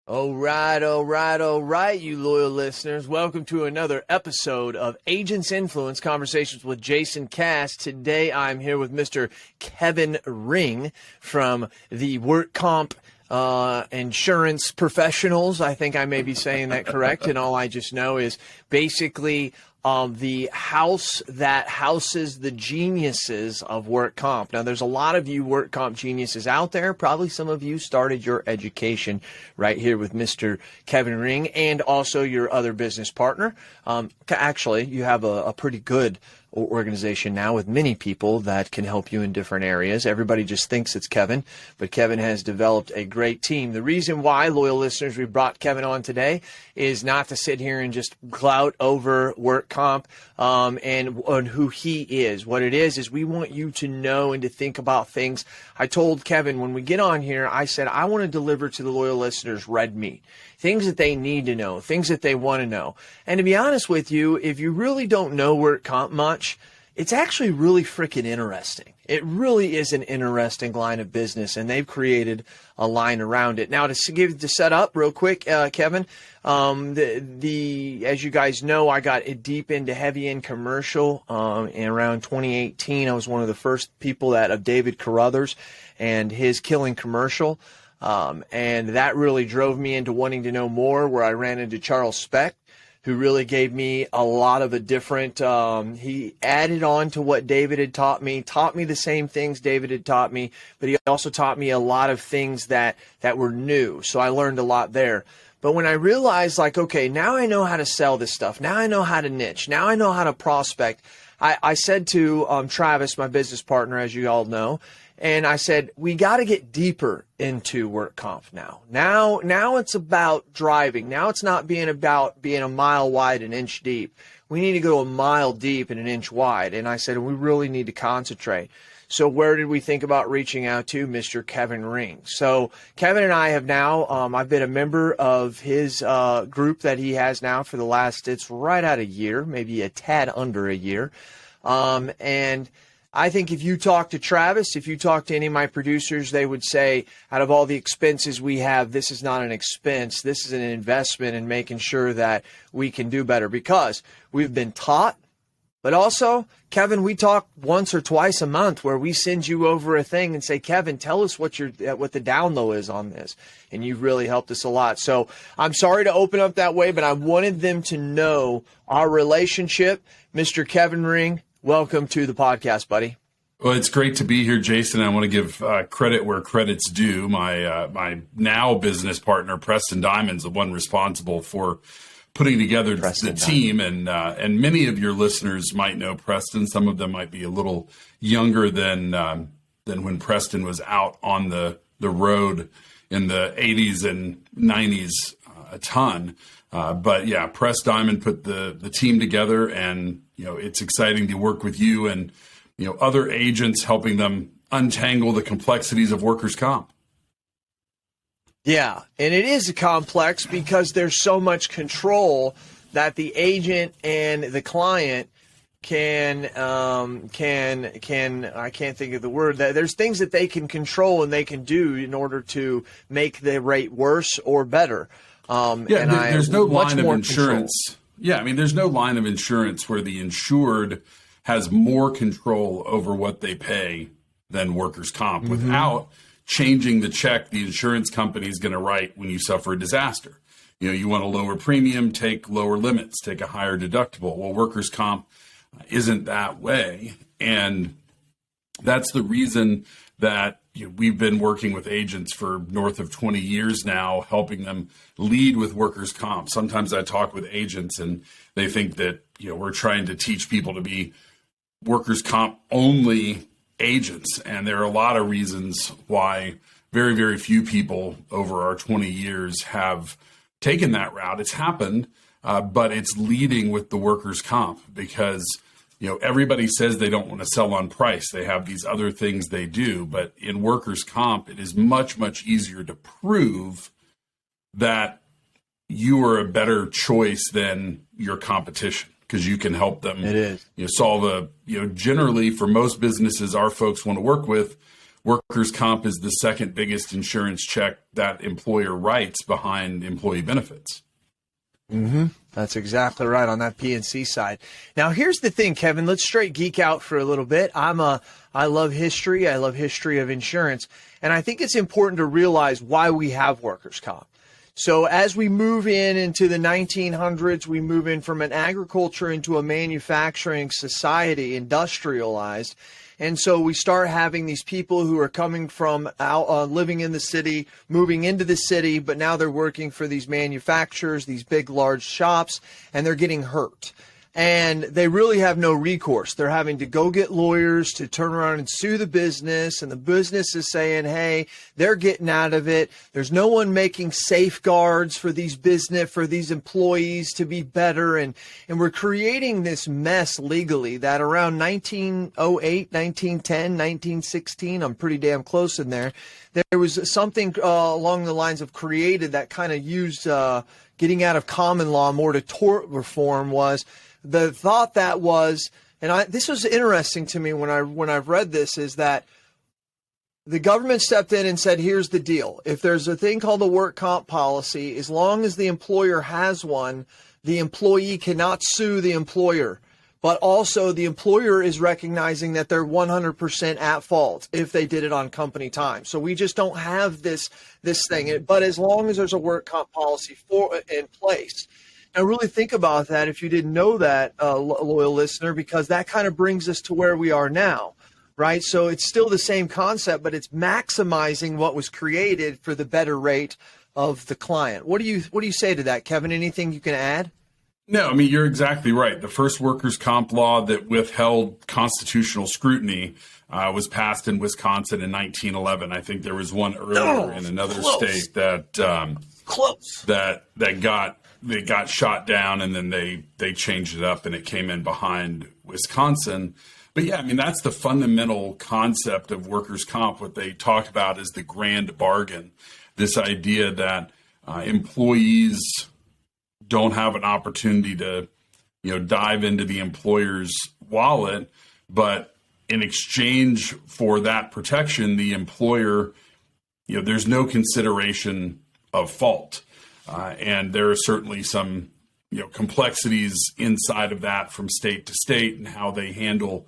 All right, you loyal listeners. Welcome to another episode of Agents Influence Conversations with Jason Cass. Today I'm here with Mr. Kevin Ring from the WorkComp Insurance Professionals. I think I may be saying that correct, and all I just know is basically the house that houses the geniuses of work comp. Now, there's a lot of you work comp geniuses out there. Probably some of you started your education right here with Mr. Kevin Ring and also your other business partner. Actually, you have a pretty good organization now with many people that can help you in different areas. Everybody just thinks it's Kevin, but Kevin has developed a great team. The reason why, loyal listeners, we brought Kevin on today is not to sit here and just gloat over work comp and on who he is. What it is we want you to know and to think about things. I told Kevin when we get on here, I said, I want to deliver to the loyal listeners red meat. Things that they need to know, things that they want to know. And to be honest with you, if you really don't know work comp much, it's actually really freaking interesting. It really is an interesting line of business, and they've created a line around it. Now, to set up real quick, Kevin, as you guys know, I got deep into heavy end commercial in around 2018. I was one of the first people of David Carruthers and his Killing Commercial. And that really drove me into wanting to know more, where I ran into Charles Specht, who really gave me a lot of a different, he added on to what David had taught me the same things David had taught me, but he also taught me a lot of things that were new. So I learned a lot there. But when I realized, like, okay, now I know how to sell this stuff. Now I know how to niche. Now I know how to prospect. I said to Travis, my business partner, as you all know, and I said, we got to get deeper into work comp now. Now it's about driving. Now it's not about being a mile wide, an inch deep. We need to go a mile deep and an inch wide. And I said, we really need to concentrate. So where did we think about reaching out to? Mr. Kevin Ring. So Kevin and I have now, I've been a member of his group that he has now for the last, it's right at a year, maybe a tad under a year. And I think if you talk to Travis, if you talk to any of my producers, they would say, out of all the expenses we have, this is not an expense. This is an investment in making sure that we can do better, because we've been taught. But also, Kevin, we talk once or twice a month where we send you over a thing and say, Kevin, tell us what the down low is on this. And you've really helped us a lot. So I'm sorry to open up that way, but I wanted them to know our relationship. Mr. Kevin Ring, welcome to the podcast, buddy. Well, it's great to be here, Jason. I want to give credit where credit's due. My now business partner, Preston Diamond's the one responsible for putting together the team. And many of your listeners might know Preston. Some of them might be a little younger than when Preston was out on the road in the 80s and 90s a ton. But yeah, Press Diamond put the team together, and it's exciting to work with you and other agents, helping them untangle the complexities of workers' comp. Yeah, and it is complex because there's so much control that the agent and the client can I can't think of the word. There's things that they can control and they can do in order to make the rate worse or better. There's no line of insurance. Control. Yeah, I mean, there's no line of insurance where the insured has more control over what they pay than workers' comp without changing the check the insurance company is going to write when you suffer a disaster. You want a lower premium, take lower limits, take a higher deductible. Well, workers' comp isn't that way. And that's the reason that we've been working with agents for north of 20 years now, helping them lead with workers' comp. Sometimes I talk with agents and they think that we're trying to teach people to be workers' comp only agents. And there are a lot of reasons why very, very few people over our 20 years have taken that route. It's happened, but it's leading with the workers' comp because everybody says they don't want to sell on price. They have these other things they do. But in workers' comp, it is much, much easier to prove that you are a better choice than your competition because you can help them it is. Solve generally for most businesses our folks want to work with workers' comp is the second biggest insurance check that employer writes behind employee benefits. That's exactly right on that P&C side. Now, here's the thing, Kevin. Let's straight geek out for a little bit. I love history. I love history of insurance. And I think it's important to realize why we have workers' comp. So as we move into the 1900s, we move in from an agriculture into a manufacturing society, industrialized. And so we start having these people who are coming from out, living in the city, moving into the city, but now they're working for these manufacturers, these big, large shops, and they're getting hurt. And they really have no recourse. They're having to go get lawyers to turn around and sue the business. And the business is saying, hey, they're getting out of it. There's no one making safeguards for these employees to be better. And we're creating this mess legally that around 1908, 1910, 1916, I'm pretty damn close in there. There was something along the lines of created that kind of used getting out of common law more to tort reform was the thought that was, and this was interesting to me when I've read this, is that the government stepped in and said, here's the deal. If there's a thing called a work comp policy, as long as the employer has one, the employee cannot sue the employer. But also the employer is recognizing that they're 100% at fault if they did it on company time. So we just don't have this thing. But as long as there's a work comp policy in place. Now, really think about that if you didn't know that, loyal listener, because that kind of brings us to where we are now, right? So it's still the same concept, but it's maximizing what was created for the better rate of the client. What do you say to that, Kevin? Anything you can add? No, I mean, you're exactly right. The first workers' comp law that withheld constitutional scrutiny was passed in Wisconsin in 1911. I think there was one earlier in another state that got shot down, and then they changed it up and it came in behind Wisconsin. But yeah, I mean, that's the fundamental concept of workers' comp. What they talk about is the grand bargain, this idea that employees don't have an opportunity to, dive into the employer's wallet, but in exchange for that protection, the employer, there's no consideration of fault. And there are certainly some, complexities inside of that from state to state and how they handle,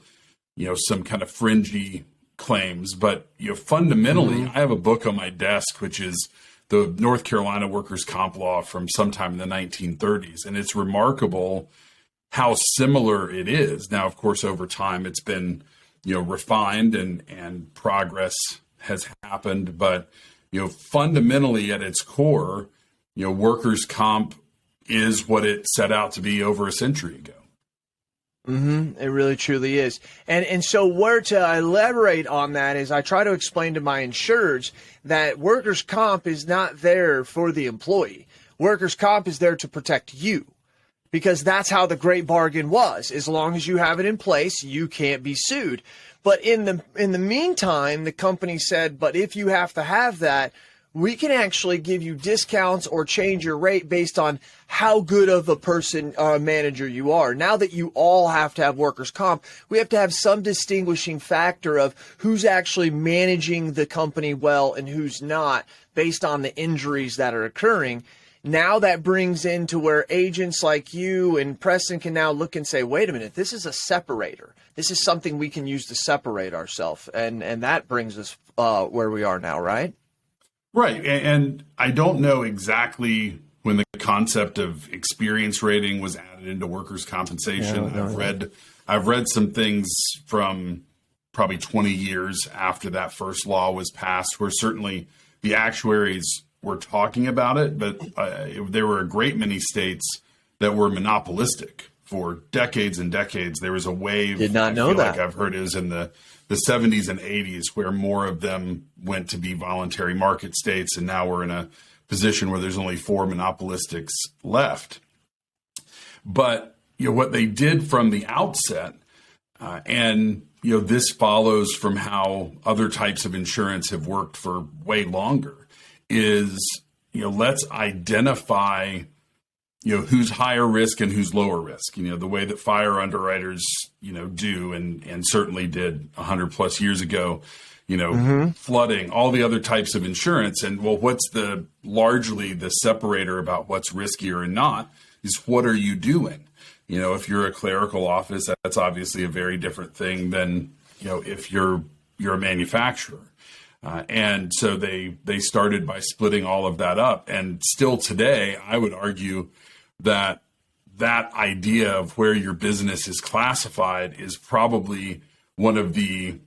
some kind of fringy claims. But, fundamentally, I have a book on my desk, which is the North Carolina workers' comp law from sometime in the 1930s. And it's remarkable how similar it is. Now, of course, over time, it's been, refined and progress has happened. But, fundamentally at its core, workers' comp is what it set out to be over a century ago. It really truly is. And so where to elaborate on that is I try to explain to my insureds that workers' comp is not there for the employee. Workers' comp is there to protect you, because that's how the great bargain was. As long as you have it in place, you can't be sued. But in the meantime, the company said, but if you have to have that, we can actually give you discounts or change your rate based on how good of a person manager you are. Now that you all have to have workers' comp, we have to have some distinguishing factor of who's actually managing the company well and who's not based on the injuries that are occurring. Now that brings into where agents like you and Preston can now look and say, wait a minute, this is a separator. This is something we can use to separate ourselves. And that brings us where we are now, right? Right. And I don't know exactly when the concept of experience rating was added into workers' compensation. I've read some things from probably 20 years after that first law was passed, where certainly the actuaries were talking about it, but there were a great many states that were monopolistic for decades and decades. There was a wave. Did not know that. Like I've heard it was in the 70s and 80s where more of them went to be voluntary market states. And now we're in a position where there's only 4 monopolistics left. But, what they did from the outset, and, this follows from how other types of insurance have worked for way longer, is, let's identify who's higher risk and who's lower risk, the way that fire underwriters, do and certainly did 100 plus years ago, flooding, all the other types of insurance. And well, what's largely the separator about what's riskier and not is what are you doing? If you're a clerical office, that's obviously a very different thing than, if you're a manufacturer. And so they started by splitting all of that up. And still today, I would argue that idea of where your business is classified is probably one of the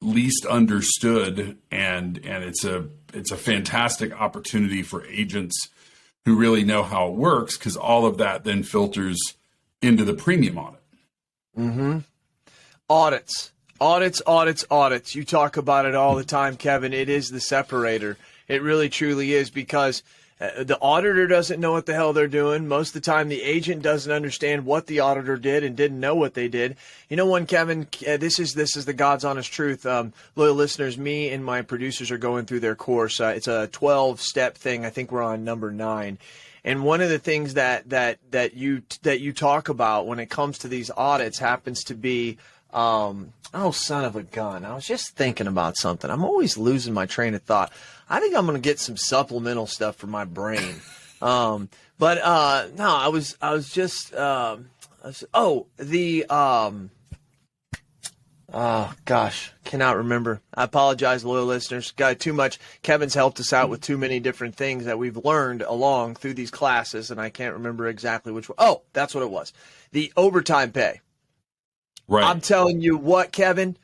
least understood, and it's a fantastic opportunity for agents who really know how it works, because all of that then filters into the premium audit. Mm-hmm. Audits. You talk about it all the time, Kevin. It is the separator. It really truly is, because the auditor doesn't know what the hell they're doing. Most of the time, the agent doesn't understand what the auditor did and didn't know what they did. Kevin, this is the God's honest truth. Loyal listeners, me and my producers are going through their course. It's a 12-step thing. I think we're on number 9. And one of the things that you talk about when it comes to these audits happens to be, oh, son of a gun. I was just thinking about something. I'm always losing my train of thought. I think I'm going to get some supplemental stuff for my brain. No, I was just, oh gosh, cannot remember. I apologize, loyal listeners. Got too much. Kevin's helped us out with too many different things that we've learned along through these classes, and I can't remember exactly which one. Oh, that's what it was. The overtime pay. Right. I'm telling you what, Kevin,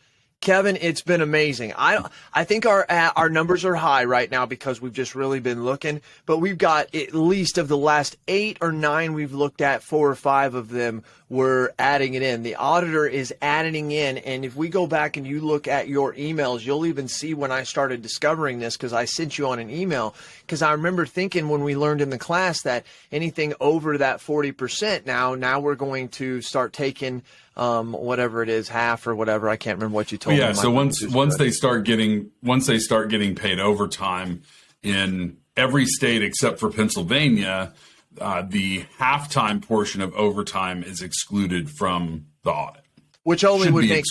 it's been amazing. I think our numbers are high right now because we've just really been looking, but we've got at least of the last 8 or 9 we've looked at, 4 or 5 of them were adding it in. The auditor is adding in, and if we go back and you look at your emails, you'll even see when I started discovering this, because I sent you on an email, because I remember thinking when we learned in the class that anything over that 40% now we're going to start taking whatever it is, half or whatever. I can't remember what you told me. Yeah. So once they start getting paid overtime in every state except for Pennsylvania, the halftime portion of overtime is excluded from the audit. Which only would make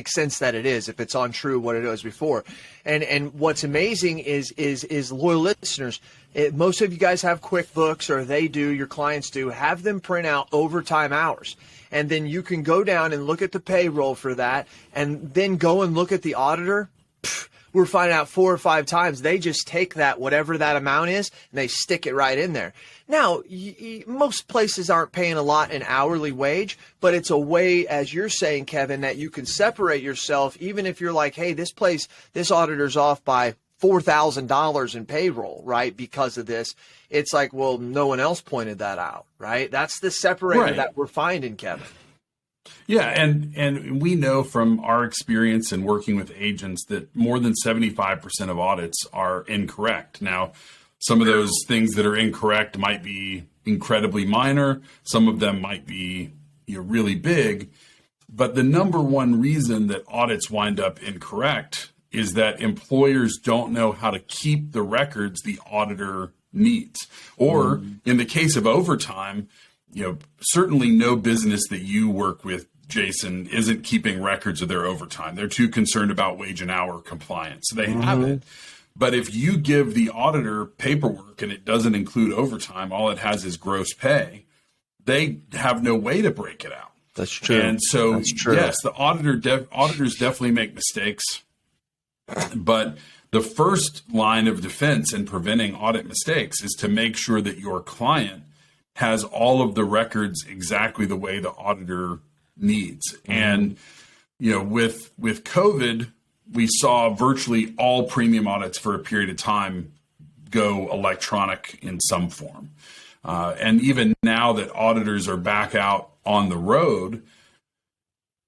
sense that it is, if it's untrue what it was before. And what's amazing is loyal listeners, most of you guys have QuickBooks, or they do, your clients do, have them print out overtime hours. And then you can go down and look at the payroll for that, and then go and look at the auditor. We're finding out 4 or 5 times they just take that, whatever that amount is, and they stick it right in there. Now, most places aren't paying a lot in hourly wage, but it's a way, as you're saying, Kevin, that you can separate yourself, even if you're like, hey, this auditor's off by $4,000 in payroll, right, because of this. It's like, well, no one else pointed that out, right? That's the separator that we're finding, Kevin. Yeah, and we know from our experience in working with agents that more than 75% of audits are incorrect. Now, some of those things that are incorrect might be incredibly minor. Some of them might be really big. But the number one reason that audits wind up incorrect is that employers don't know how to keep the records the auditor needs. Or in the case of overtime, certainly no business that you work with, Jason, isn't keeping records of their overtime. They're too concerned about wage and hour compliance. They have it. But if you give the auditor paperwork and it doesn't include overtime, all it has is gross pay, they have no way to break it out. That's true. And so, yes, the auditors definitely make mistakes. But the first line of defense in preventing audit mistakes is to make sure that your client has all of the records exactly the way the auditor needs. And, with COVID, we saw virtually all premium audits for a period of time go electronic in some form. And even now that auditors are back out on the road,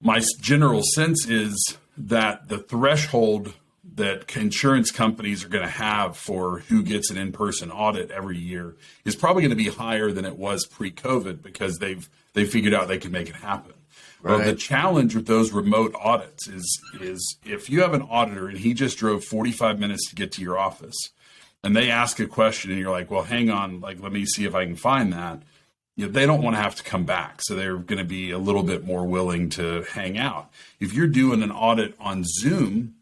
my general sense is that the threshold that insurance companies are going to have for who gets an in-person audit every year is probably going to be higher than it was pre-COVID, because they figured out they can make it happen. Right. Well, the challenge with those remote audits is if you have an auditor and he just drove 45 minutes to get to your office, and they ask a question and you're like, well, hang on, let me see if I can find that. They don't want to have to come back. So they're going to be a little bit more willing to hang out. If you're doing an audit on Zoom,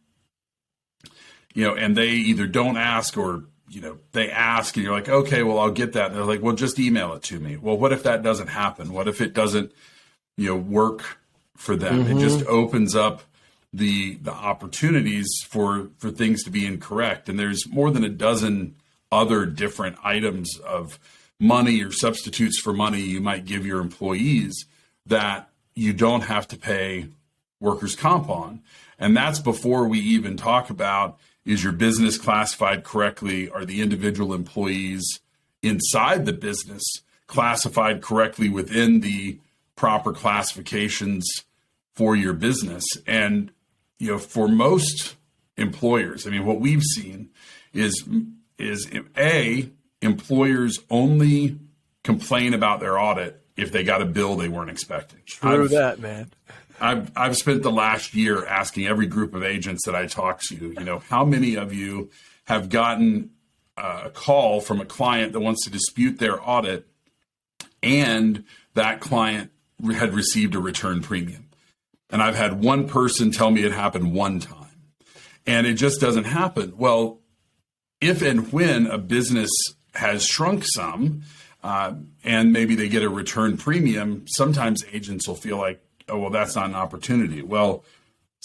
and they either don't ask or, they ask and you're like, okay, well, I'll get that. And they're like, well, just email it to me. Well, what if that doesn't happen? What if it doesn't, work for them? It just opens up the opportunities for things to be incorrect. And there's more than a dozen other different items of money or substitutes for money you might give your employees that you don't have to pay workers' comp on. And that's before we even talk about, is your business classified correctly? Are the individual employees inside the business classified correctly within the proper classifications for your business? And, for most employers, what we've seen is employers only complain about their audit if they got a bill they weren't expecting. True that, man. I've spent the last year asking every group of agents that I talk to, how many of you have gotten a call from a client that wants to dispute their audit and that client had received a return premium? And I've had one person tell me it happened one time, and it just doesn't happen. Well, if and when a business has shrunk some and maybe they get a return premium, sometimes agents will feel like, oh, well, that's not an opportunity. Well,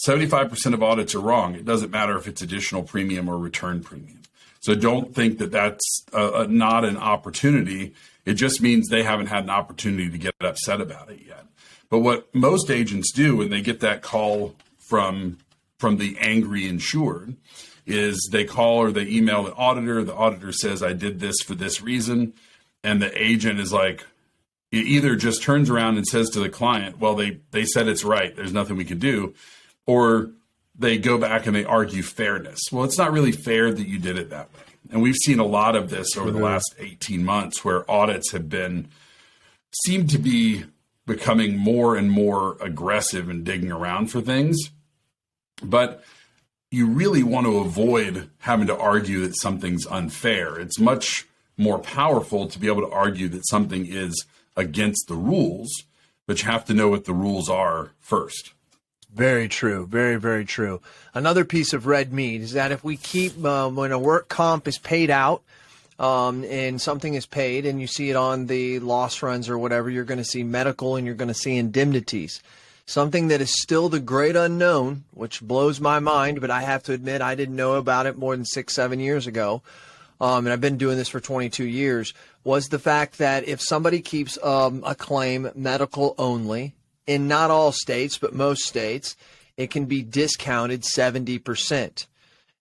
75% of audits are wrong. It doesn't matter if it's additional premium or return premium. So don't think that that's not an opportunity. It just means they haven't had an opportunity to get upset about it yet. But what most agents do when they get that call from the angry insured is they call or they email the auditor. The auditor says, I did this for this reason. And the agent is like, it either just turns around and says to the client, well, they said it's right, there's nothing we can do, or they go back and they argue fairness. Well, it's not really fair that you did it that way. And we've seen a lot of this over the last 18 months where audits seem to be becoming more and more aggressive and digging around for things. But you really want to avoid having to argue that something's unfair. It's much more powerful to be able to argue that something is against the rules, but you have to know what the rules are first. Very true. Very, very true. Another piece of red meat is that if we keep, when a work comp is paid out and something is paid and you see it on the loss runs or whatever, you're going to see medical and you're going to see indemnities. Something that is still the great unknown, which blows my mind, but I have to admit I didn't know about it more than 6-7 years ago. And I've been doing this for 22 years, was the fact that if somebody keeps a claim medical only, in not all states, but most states, it can be discounted 70%.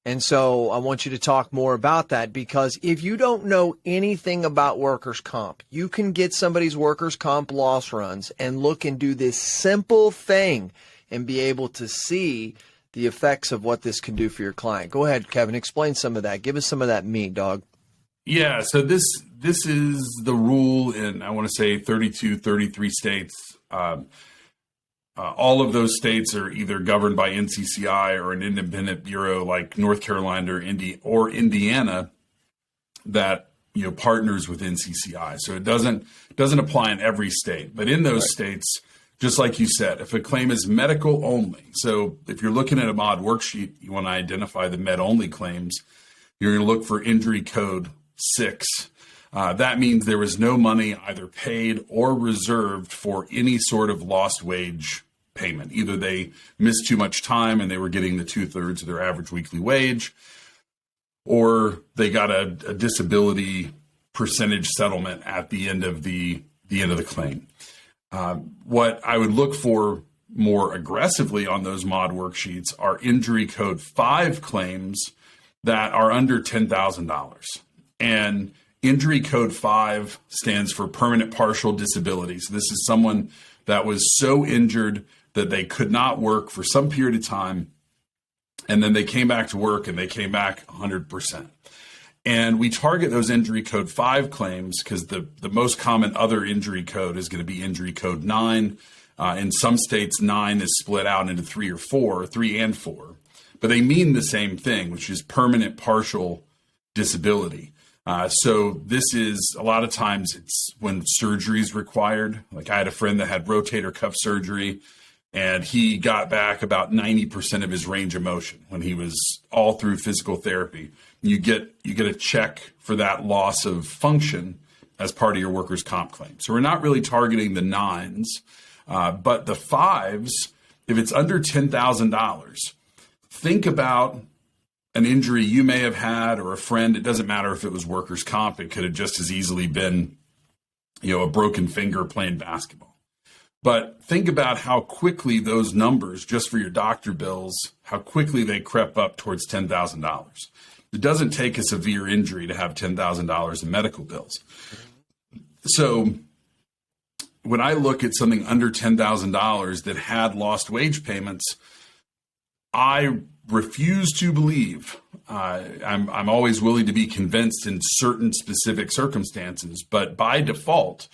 And so I want you to talk more about that, because if you don't know anything about workers' comp, you can get somebody's workers' comp loss runs and look and do this simple thing and be able to see the effects of what this can do for your client. Go ahead, Kevin. Explain some of that. Give us some of that meat, dog. Yeah, so this is the rule in, I want to say, 32, 33 states. All of those states are either governed by NCCI or an independent bureau like North Carolina or Indiana that partners with NCCI. So it doesn't apply in every state, but in those states, just like you said, if a claim is medical only, so if you're looking at a mod worksheet, you want to identify the med only claims, you're going to look for injury code 6. That means there was no money either paid or reserved for any sort of lost wage payment. Either they missed too much time and they were getting the 2/3 of their average weekly wage, or they got a disability percentage settlement at the end of the claim. What I would look for more aggressively on those mod worksheets are injury code 5 claims that are under $10,000. And injury code 5 stands for permanent partial disability. So this is someone that was so injured that they could not work for some period of time, and then they came back to work and they came back 100%. And we target those injury code 5 claims because the most common other injury code is going to be injury code 9. In some states, 9 is split out into 3 or 4, 3 and 4. But they mean the same thing, which is permanent partial disability. So this is, a lot of times it's when surgery is required. Like I had a friend that had rotator cuff surgery. and he got back about 90% of his range of motion when he was all through physical therapy. You get a check for that loss of function as part of your workers' comp claim. So we're not really targeting the 9s, but the 5s, if it's under $10,000, think about an injury you may have had or a friend. It doesn't matter if it was workers' comp. It could have just as easily been, a broken finger playing basketball. But think about how quickly those numbers, just for your doctor bills, how quickly they crept up towards $10,000. It doesn't take a severe injury to have $10,000 in medical bills. So when I look at something under $10,000 that had lost wage payments, I refuse to believe. I'm always willing to be convinced in certain specific circumstances, but by default,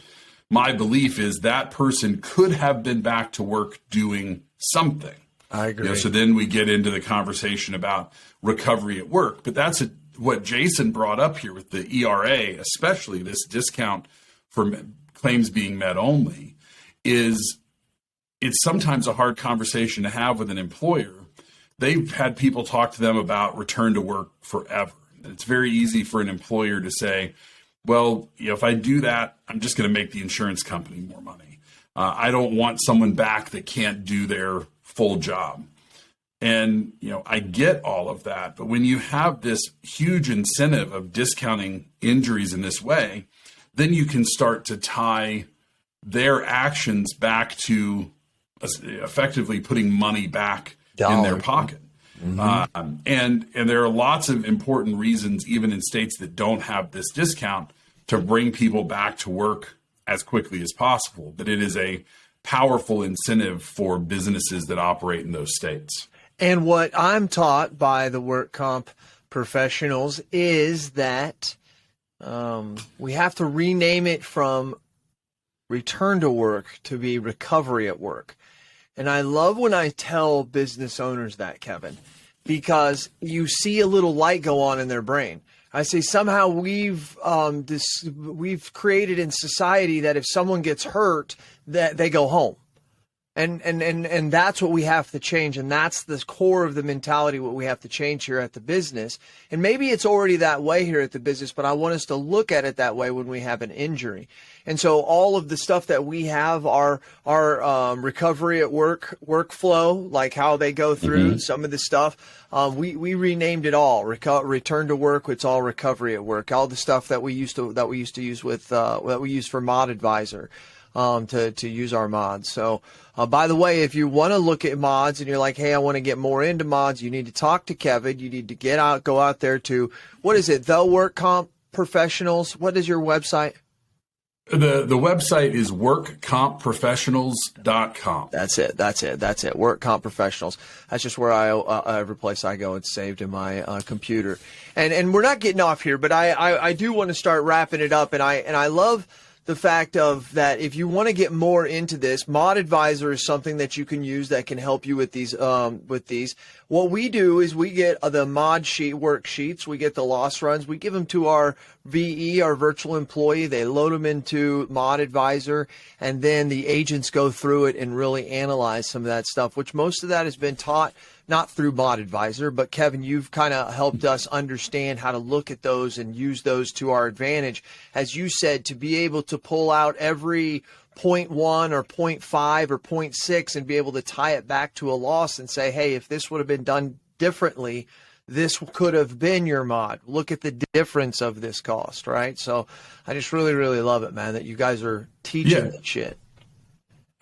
my belief is that person could have been back to work doing something. I agree. So then we get into the conversation about recovery at work, but that's what Jason brought up here with the ERA, especially this discount for claims being met only, is it's sometimes a hard conversation to have with an employer. They've had people talk to them about return to work forever. And it's very easy for an employer to say, well, if I do that, I'm just going to make the insurance company more money. I don't want someone back that can't do their full job. And, I get all of that. But when you have this huge incentive of discounting injuries in this way, then you can start to tie their actions back to effectively putting money back in their pocket. Mm-hmm. And there are lots of important reasons, even in states that don't have this discount, to bring people back to work as quickly as possible. But it is a powerful incentive for businesses that operate in those states. And what I'm taught by the work comp professionals is that we have to rename it from return to work to be recovery at work. And I love when I tell business owners that, Kevin, because you see a little light go on in their brain. I say somehow we've created in society that if someone gets hurt, that they go home. And that's what we have to change. And that's the core of the mentality, what we have to change here at the business. And maybe it's already that way here at the business, but I want us to look at it that way when we have an injury. And so all of the stuff that we have, our recovery at work workflow, like how they go through some of the stuff, we renamed it all. Return to work. It's all recovery at work. All the stuff that we used to use with that we use for Mod Advisor. To use our mods. So, by the way, if you want to look at mods and you're like, hey, I want to get more into mods, you need to talk to Kevin. You need to go out there to, what is it? The WorkComp Professionals. What is your website? The website is workcompprofessionals.com. That's it. WorkComp Professionals. That's just where every place I go, it's saved in my computer. And we're not getting off here, but I do want to start wrapping it up. And I love the fact of that if you want to get more into this, Mod Advisor is something that you can use that can help you with these. What we do is we get the mod sheet worksheets, we get the loss runs, we give them to our VE, our virtual employee. They load them into Mod Advisor, and then the agents go through it and really analyze some of that stuff, which most of that has been taught not through Mod Advisor, but Kevin, you've kind of helped us understand how to look at those and use those to our advantage. As you said, to be able to pull out every 0.1 or 0.5 or 0.6 and be able to tie it back to a loss and say, hey, if this would have been done differently, this could have been your mod. Look at the difference of this cost, right? So I just really, really love it, man, that you guys are teaching that shit.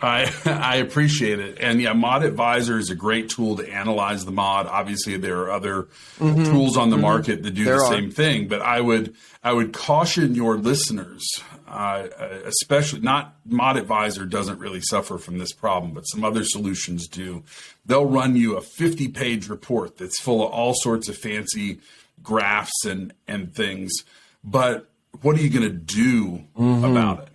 I appreciate it. And Mod Advisor is a great tool to analyze the mod. Obviously, there are other tools on the market that do the same thing. But I would caution your listeners, especially not Mod Advisor doesn't really suffer from this problem, but some other solutions do. They'll run you a 50-page report that's full of all sorts of fancy graphs and things. But what are you going to do about it?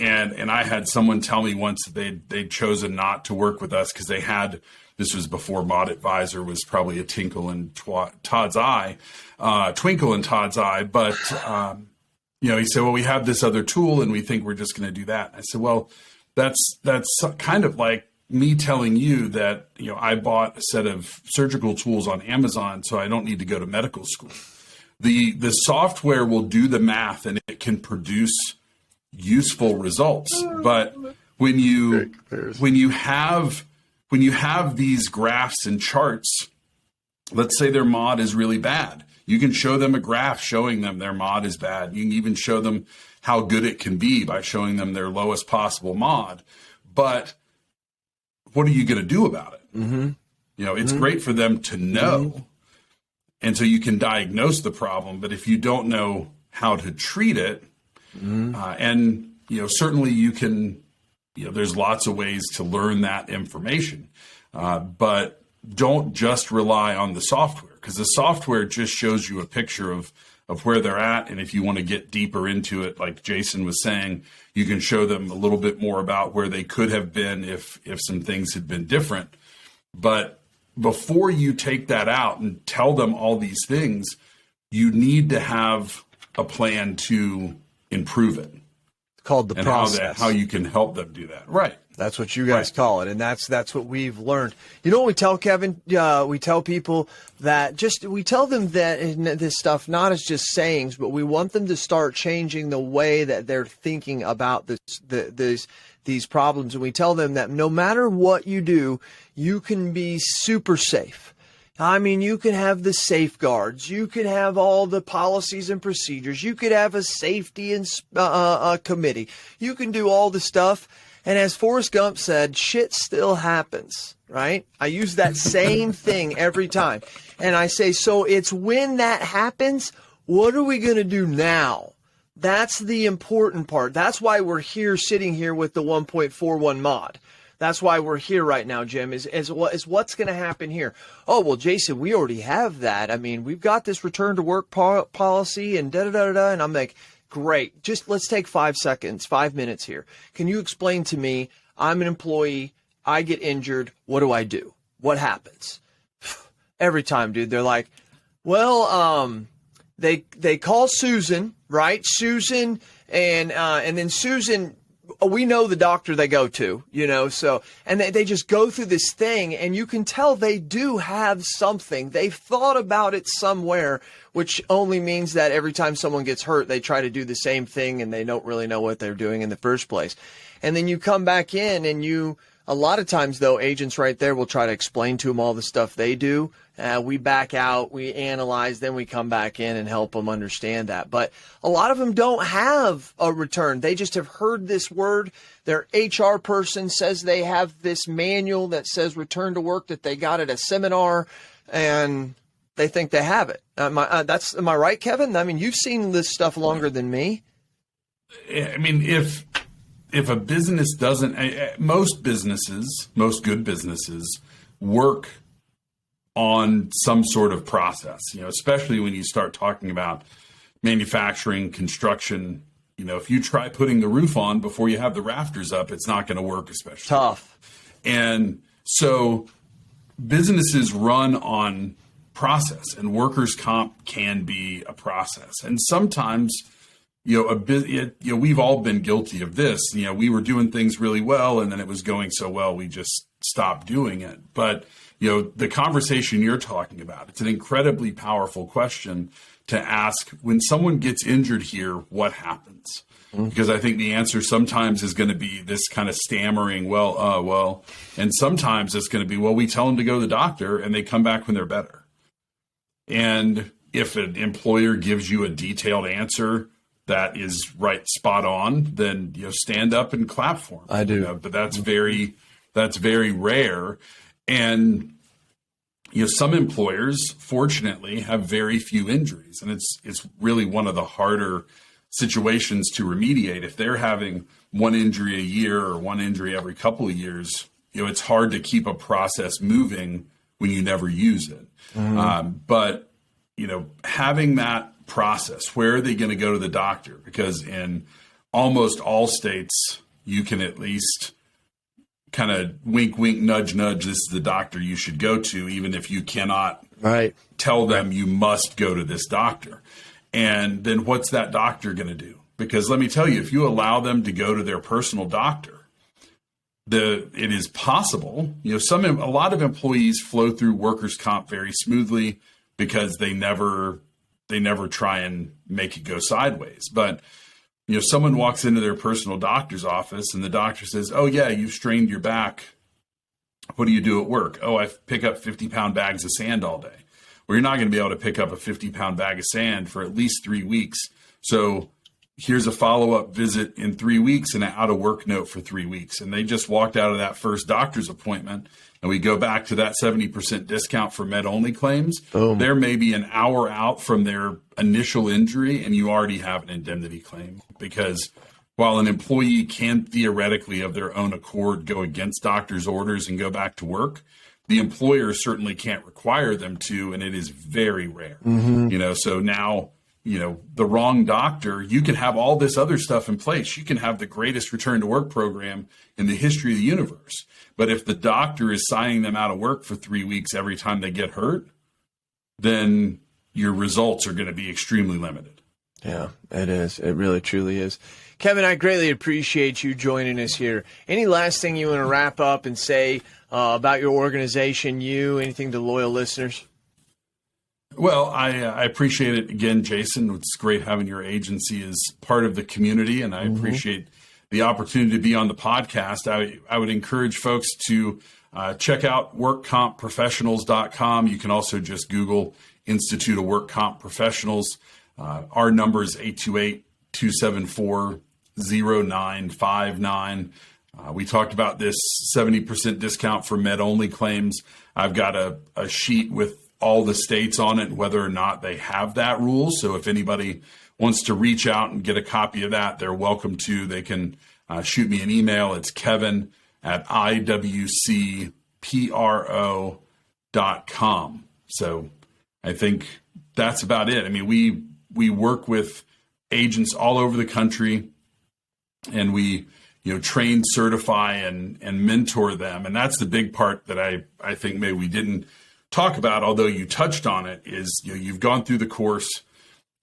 And I had someone tell me once that they'd chosen not to work with us because this was before Mod Advisor was probably a twinkle in Todd's eye. But, he said, well, we have this other tool and we think we're just going to do that. I said, well, that's kind of like me telling you that, I bought a set of surgical tools on Amazon, so I don't need to go to medical school. The software will do the math and it can produce useful results. But when you have these graphs and charts, let's say their mod is really bad. You can show them a graph showing them their mod is bad. You can even show them how good it can be by showing them their lowest possible mod. But what are you going to do about it? Mm-hmm. It's great for them to know. And so you can diagnose the problem. But if you don't know how to treat it, and, certainly you can, there's lots of ways to learn that information. But don't just rely on the software, because the software just shows you a picture of where they're at. And if you want to get deeper into it, like Jason was saying, you can show them a little bit more about where they could have been if some things had been different. But before you take that out and tell them all these things, you need to have a plan to improve it. It's called the process. How you can help them do that. Right. That's what you guys call it, and that's what we've learned. You know what we tell Kevin? We tell people that we tell them that this stuff not as just sayings, but we want them to start changing the way that they're thinking about these problems. And we tell them that no matter what you do, you can be super safe. I mean, you can have the safeguards. You can have all the policies and procedures. You could have a safety and committee. You can do all the stuff. And as Forrest Gump said, shit still happens, right? I use that same thing every time. And I say, so it's when that happens, what are we going to do now? That's the important part. That's why we're here, sitting here with the 1.41 mod. That's why we're here right now, Jim, is what's going to happen here. Oh, well, Jason, we already have that. I mean, we've got this return to work policy and da-da-da-da-da. And I'm like, great. Just let's take 5 minutes here. Can you explain to me, I'm an employee, I get injured, what do I do? What happens? Every time, dude, they're like, well, they call Susan, right? Susan, and then Susan, we know the doctor they go to, so, and they just go through this thing, and you can tell they do have something. They've thought about it somewhere, which only means that every time someone gets hurt, they try to do the same thing, and they don't really know what they're doing in the first place. And then you come back in, and a lot of times, though, agents right there will try to explain to them all the stuff they do. We back out, we analyze, then we come back in and help them understand that. But a lot of them don't have a return. They just have heard this word. Their HR person says they have this manual that says return to work that they got at a seminar, and they think they have it. Am I right, Kevin? I mean, you've seen this stuff longer than me. I mean, if a business doesn't, most good businesses work on some sort of process, especially when you start talking about manufacturing, construction. If you try putting the roof on before you have the rafters up, it's not going to work, especially. Tough. And so businesses run on process, and workers' comp can be a process. And sometimes, we've all been guilty of this. We were doing things really well, and then it was going so well, we just stopped doing it. But the conversation you're talking about, it's an incredibly powerful question to ask. When someone gets injured here, what happens? Mm-hmm. Because I think the answer sometimes is going to be this kind of stammering, well, and sometimes it's going to be, well, we tell them to go to the doctor and they come back when they're better. And if an employer gives you a detailed answer that is spot on, then stand up and clap for them. I do. But that's very rare. And some employers, fortunately, have very few injuries, and it's really one of the harder situations to remediate. If they're having one injury a year or one injury every couple of years, it's hard to keep a process moving when you never use it. Mm-hmm. But having that process, where are they going to go to the doctor? Because in almost all states, you can at least kind of wink, wink, nudge, nudge, this is the doctor you should go to, even if you cannot tell them you must go to this doctor. And then what's that doctor going to do? Because let me tell you, if you allow them to go to their personal doctor, it is possible, a lot of employees flow through workers' comp very smoothly because they never try and make it go sideways. But someone walks into their personal doctor's office and the doctor says, "Oh yeah, you've strained your back. What do you do at work?" "Oh, I pick up 50-pound bags of sand all day." Well, you're not going to be able to pick up a 50-pound bag of sand for at least 3 weeks. So here's a follow-up visit in 3 weeks and an out-of-work note for 3 weeks. And they just walked out of that first doctor's appointment. And we go back to that 70% discount for med-only claims. Boom. They're maybe an hour out from their initial injury, and you already have an indemnity claim. Because while an employee can theoretically, of their own accord, go against doctor's orders and go back to work, the employer certainly can't require them to, and it is very rare. So now, the wrong doctor, you can have all this other stuff in place. You can have the greatest return to work program in the history of the universe. But if the doctor is signing them out of work for 3 weeks every time they get hurt, then your results are going to be extremely limited. Yeah, it is. It really, truly is. Kevin, I greatly appreciate you joining us here. Any last thing you want to wrap up and say about your organization, anything to loyal listeners? Well, I appreciate it again, Jason. It's great having your agency as part of the community, and I appreciate the opportunity to be on the podcast. I would encourage folks to check out workcompprofessionals.com. You can also just Google Institute of WorkComp Professionals. Our number is 828-274-0959. We talked about this 70% discount for med-only claims. I've got a sheet with all the states on it, whether or not they have that rule. So if anybody wants to reach out and get a copy of that, they're welcome to. They can shoot me an email. It's kevin@iwcpro.com. So I think that's about it. I mean, we work with agents all over the country, and we train, certify, and mentor them. And that's the big part that I think maybe we didn't talk about, although you touched on it, is you've gone through the course,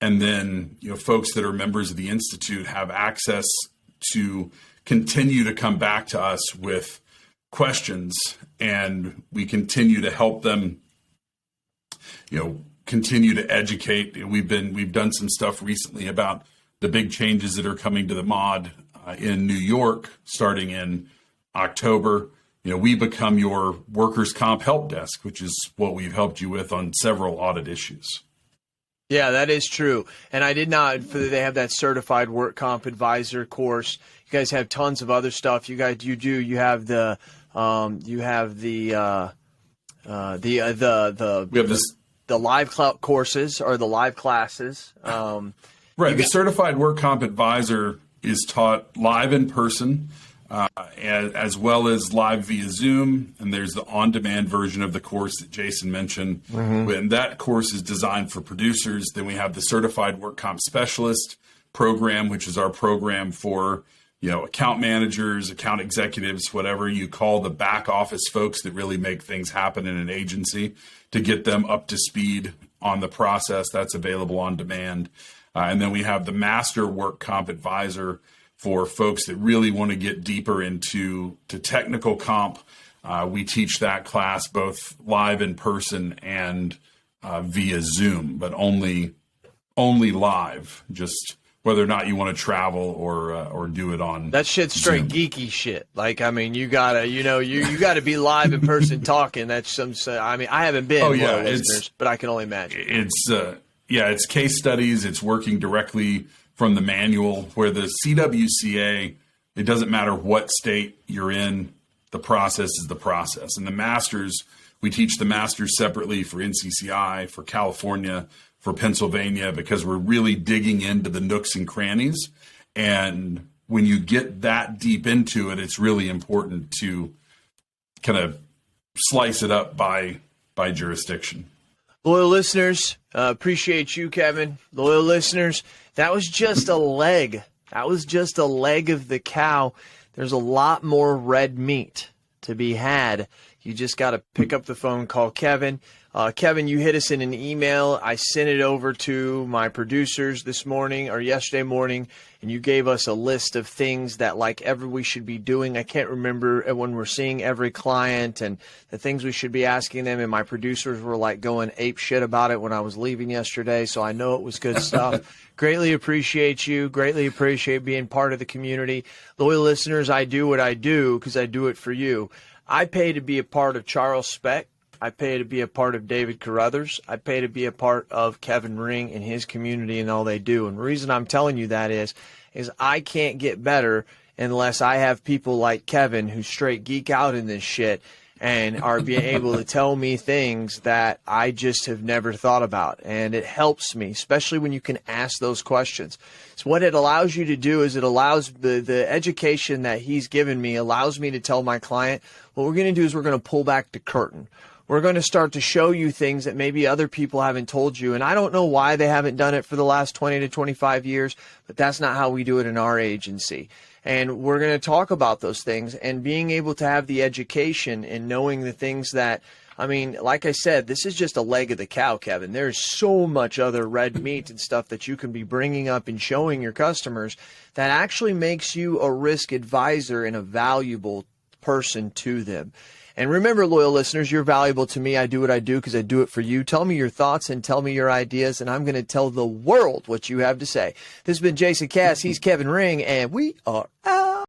and then folks that are members of the Institute have access to continue to come back to us with questions, and we continue to help them continue to educate. We've done some stuff recently about the big changes that are coming to the mod in New York starting in October. We become your workers' comp help desk, which is what we've helped you with on several audit issues. Yeah, that is true. And I did not, they have that certified work comp advisor course. You guys have tons of other stuff. You have the live courses or the live classes. Right. The certified work comp advisor is taught live in person, as well as live via Zoom. And there's the on-demand version of the course that Jason mentioned. And that course is designed for producers. Then we have the certified work comp specialist program, which is our program for account managers, account executives, whatever you call the back office folks that really make things happen in an agency, to get them up to speed on the process. That's available on demand. And then we have the master work comp advisor for folks that really want to get deeper into technical comp. We teach that class both live in person and via Zoom, but only live, just whether or not you want to travel or do it on that shit's straight Zoom. Geeky shit. Like, I mean, you gotta, you gotta be live in person talking. That's I haven't been, listeners, but I can only imagine. It's case studies. It's working directly from the manual, where the CWCA, it doesn't matter what state you're in, the process is the process. And the masters, we teach the masters separately for NCCI, for California, for Pennsylvania, because we're really digging into the nooks and crannies. And when you get that deep into it, it's really important to kind of slice it up by jurisdiction. Loyal listeners, appreciate you, Kevin. Loyal listeners, that was just a leg. That was just a leg of the cow. There's a lot more red meat to be had. You just got to pick up the phone, call Kevin. Kevin, you hit us in an email. I sent it over to my producers this morning or yesterday morning, and you gave us a list of things that we should be doing. I can't remember when we're seeing every client and the things we should be asking them, and my producers were going ape shit about it when I was leaving yesterday, so I know it was good stuff. Greatly appreciate you. Greatly appreciate being part of the community. Loyal listeners, I do what I do because I do it for you. I pay to be a part of Charles Speck. I pay to be a part of David Carruthers. I pay to be a part of Kevin Ring and his community and all they do. And the reason I'm telling you that is I can't get better unless I have people like Kevin who straight geek out in this shit and are being able to tell me things that I just have never thought about. And it helps me, especially when you can ask those questions. So what it allows you to do is it allows the education that he's given me allows me to tell my client, what we're going to do is we're going to pull back the curtain. We're going to start to show you things that maybe other people haven't told you. And I don't know why they haven't done it for the last 20 to 25 years, but that's not how we do it in our agency. And we're going to talk about those things and being able to have the education and knowing the things that, like I said, this is just a leg of the cow, Kevin. There's so much other red meat and stuff that you can be bringing up and showing your customers that actually makes you a risk advisor and a valuable person to them. And remember, loyal listeners, you're valuable to me. I do what I do because I do it for you. Tell me your thoughts and tell me your ideas, and I'm going to tell the world what you have to say. This has been Jason Cass. He's Kevin Ring, and we are out.